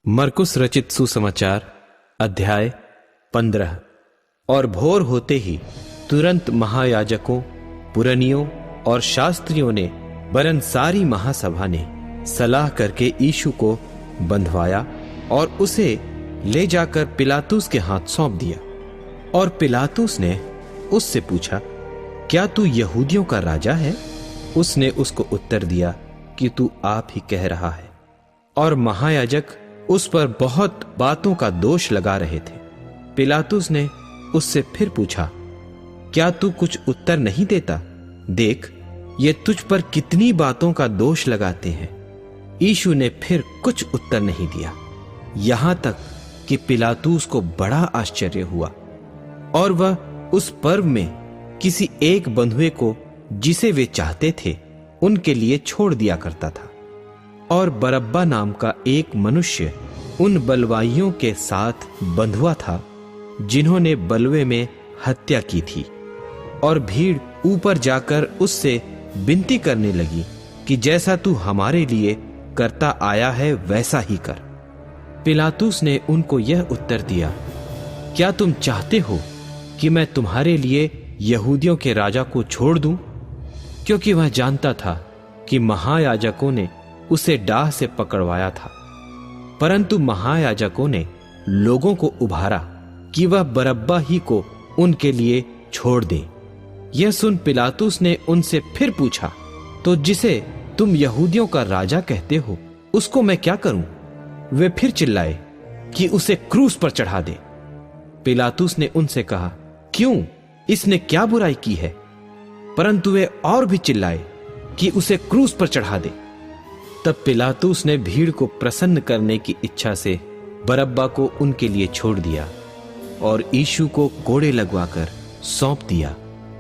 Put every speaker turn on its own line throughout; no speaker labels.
मरकुस रचित सुसमाचार अध्याय 15। और भोर होते ही तुरंत महायाजकों, पुरनियों और शास्त्रियों ने वरन सारी महासभा ने सलाह करके यीशु को बंधवाया और उसे ले जाकर पिलातुस के हाथ सौंप दिया। और पिलातुस ने उससे पूछा, क्या तू यहूदियों का राजा है? उसने उसको उत्तर दिया कि तू आप ही कह रहा है। और महायाजक उस पर बहुत बातों का दोष लगा रहे थे। पिलातुस ने उससे फिर पूछा, क्या तू कुछ उत्तर नहीं देता? देख, ये तुझ पर कितनी बातों का दोष लगाते हैं। यीशु ने फिर कुछ उत्तर नहीं दिया, यहां तक कि पिलातुस को बड़ा आश्चर्य हुआ। और वह उस पर्व में किसी एक बंधुए को जिसे वे चाहते थे उनके लिए छोड़ दिया करता था। और बरअब्बा नाम का एक मनुष्य उन बलवाइयों के साथ बंधुआ था जिन्होंने बलवे में हत्या की थी। और भीड़ ऊपर जाकर उससे विनती करने लगी कि जैसा तू हमारे लिए करता आया है वैसा ही कर। पिलातुस ने उनको यह उत्तर दिया, क्या तुम चाहते हो कि मैं तुम्हारे लिए यहूदियों के राजा को छोड़ दूं? क्योंकि वह जानता था कि महायाजकों ने उसे डाह से पकड़वाया था। परंतु महायाजकों ने लोगों को उभारा कि वह बरअब्बा ही को उनके लिए छोड़ दे। यह सुन पिलातुस ने उनसे फिर पूछा, तो जिसे तुम यहूदियों का राजा कहते हो उसको मैं क्या करूं? वे फिर चिल्लाए कि उसे क्रूस पर चढ़ा दे। पिलातुस ने उनसे कहा, क्यों? इसने क्या बुराई की है? परंतु वे और भी चिल्लाए कि उसे क्रूस पर चढ़ा दे। तब पिलातुस ने भीड़ को प्रसन्न करने की इच्छा से बरअब्बा को उनके लिए छोड़ दिया और यीशु को कोड़े लगवाकर सौंप दिया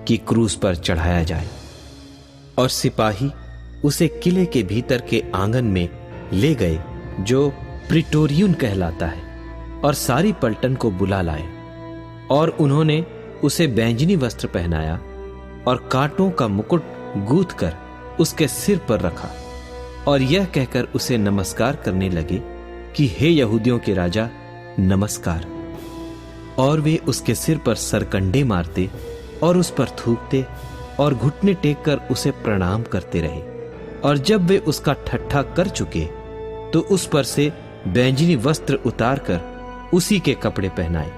कि क्रूस पर चढ़ाया जाए। और सिपाही उसे किले के भीतर के आंगन में ले गए जो प्रिटोरियन कहलाता है, और सारी पलटन को बुला लाए। और उन्होंने उसे बैंजनी वस्त्र पहनाया और कांटों का मुकुट गूंथ कर उसके सिर पर रखा, और यह कहकर उसे नमस्कार करने लगे कि हे यहूदियों के राजा, नमस्कार। और वे उसके सिर पर सरकंडे मारते और उस पर थूकते और घुटने टेक कर उसे प्रणाम करते रहे। और जब वे उसका ठट्ठा कर चुके तो उस पर से बैंजनी वस्त्र उतार कर उसी के कपड़े पहनाए,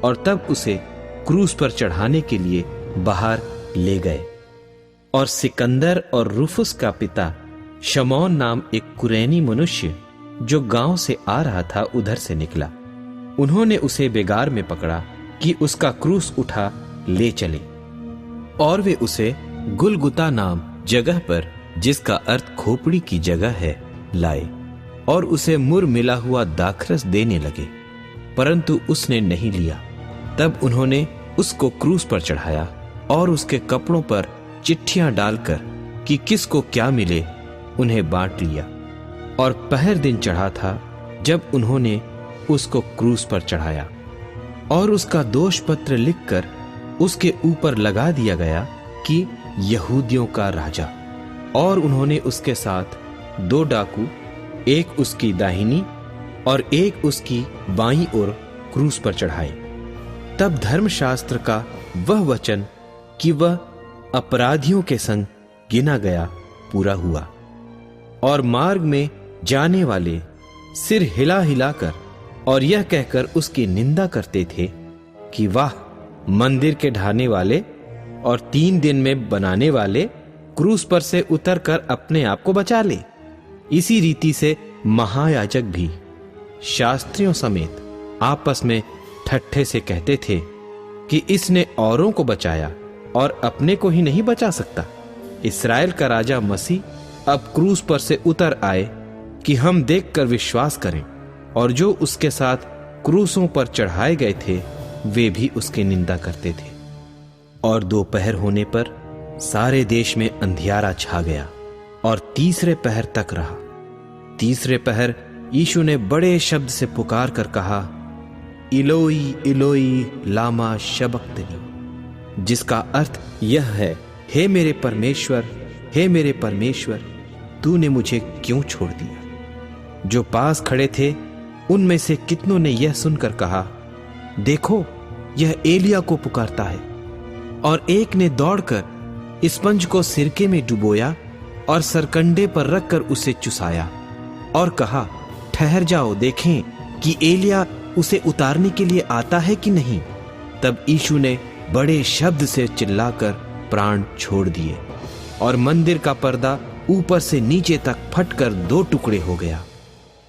और तब उसे क्रूस पर चढ़ाने के लिए बाहर ले गए। और सिकंदर और रूफुस का पिता शमौन नाम एक कुरैनी मनुष्य जो गांव से आ रहा था उधर से निकला। उन्होंने उसे बेगार में पकड़ा कि उसका क्रूस उठा ले चले। और वे उसे गुलगुता नाम जगह पर, जिसका अर्थ खोपड़ी की जगह है, लाए और उसे मुर मिला हुआ दाखरस देने लगे, परंतु उसने नहीं लिया। तब उन्होंने उसको क्रूस पर चढ़ाया और उसके कपड़ों पर चिट्ठियां डालकर कि किसको क्या मिले उन्हें बांट लिया। और पहर दिन चढ़ा था जब उन्होंने उसको क्रूस पर चढ़ाया। और उसका दोष पत्र लिखकर उसके ऊपर लगा दिया गया कि यहूदियों का राजा। और उन्होंने उसके साथ 2 डाकू, एक उसकी दाहिनी और एक उसकी बाईं ओर क्रूस पर चढ़ाए। तब धर्मशास्त्र का वह वचन कि वह अपराधियों के संग गिना गया पूरा हुआ। और मार्ग में जाने वाले सिर हिला हिलाकर और यह कहकर उसकी निंदा करते थे कि वाह, मंदिर के ढाने वाले और 3 दिन में बनाने वाले क्रूस पर से उतर कर अपने आप को बचा ले। इसी रीति से महायाजक भी शास्त्रियों समेत आपस में ठट्ठे से कहते थे कि इसने औरों को बचाया और अपने को ही नहीं बचा सकता। इस्राएल का राजा मसीह अब क्रूस पर से उतर आए कि हम देखकर विश्वास करें। और जो उसके साथ क्रूसों पर चढ़ाए गए थे वे भी उसकी निंदा करते थे। और दोपहर होने पर सारे देश में अंधियारा छा गया और तीसरे पहर तक रहा। तीसरे पहर यीशु ने बड़े शब्द से पुकार कर कहा, इलोई इलोई लामा शबक्तनी, जिसका अर्थ यह है, हे मेरे परमेश्वर, हे मेरे परमेश्वर, तूने मुझे क्यों छोड़ दिया? जो पास खड़े थे उनमें से कितनों ने यह सुनकर कहा, देखो, यह एलिया को पुकारता है। और एक ने दौड़कर स्पंज को सिरके में डुबोया और सरकंडे पर रखकर उसे चुसाया और कहा, ठहर जाओ, देखें कि एलिया उसे उतारने के लिए आता है कि नहीं। तब यीशु ने बड़े शब्द से चिल्लाकर प्राण छोड़ दिए और मंदिर का पर्दा ऊपर से नीचे तक फटकर 2 टुकड़े हो गया।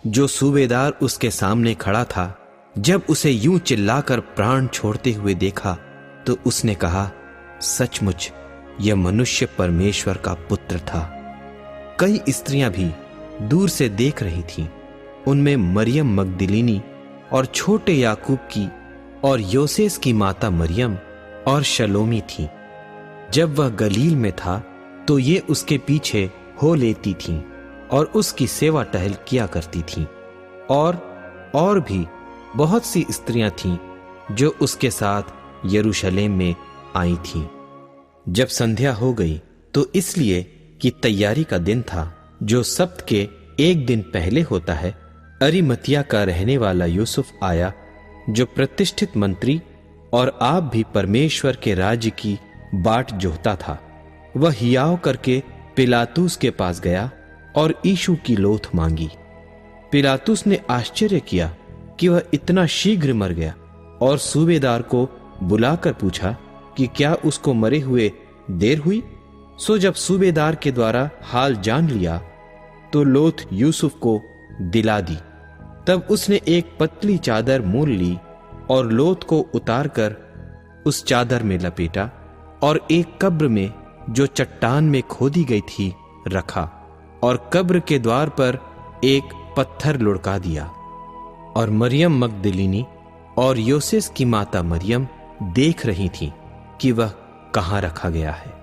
जो सूबेदार उसके सामने खड़ा था, जब उसे यूं चिल्लाकर प्राण छोड़ते हुए देखा तो उसने कहा, सचमुच यह मनुष्य परमेश्वर का पुत्र था। कई स्त्रियां भी दूर से देख रही थीं। उनमें मरियम मगदलिनी और छोटे याकूब की और योसेस की माता मरियम और शलोमी थी। जब वह गलील में था तो ये उसके पीछे हो लेती थीं और उसकी सेवा टहल किया करती थीं। और भी बहुत सी स्त्रियां थीं जो उसके साथ यरूशलेम में आई थीं। जब संध्या हो गई तो इसलिए कि तैयारी का दिन था, जो सब्त के एक दिन पहले होता है, अरिमतिया का रहने वाला यूसुफ आया, जो प्रतिष्ठित मंत्री और आप भी परमेश्वर के राज्य की बाट जोहता था। वह हियाव करके पिलातुस के पास गया और यीशु की लोथ मांगी। पिलातुस ने आश्चर्य किया कि वह इतना शीघ्र मर गया और सूबेदार को बुलाकर पूछा कि क्या उसको मरे हुए देर हुई। सो जब सूबेदार के द्वारा हाल जान लिया तो लोथ यूसुफ को दिला दी। तब उसने एक पतली चादर मोल ली और लोथ को उतारकर उस चादर में लपेटा और एक कब्र में जो चट्टान में खोदी गई थी रखा और कब्र के द्वार पर एक पत्थर लुढ़का दिया। और मरियम मगदलिनी और योसेस की माता मरियम देख रही थी कि वह कहाँ रखा गया है।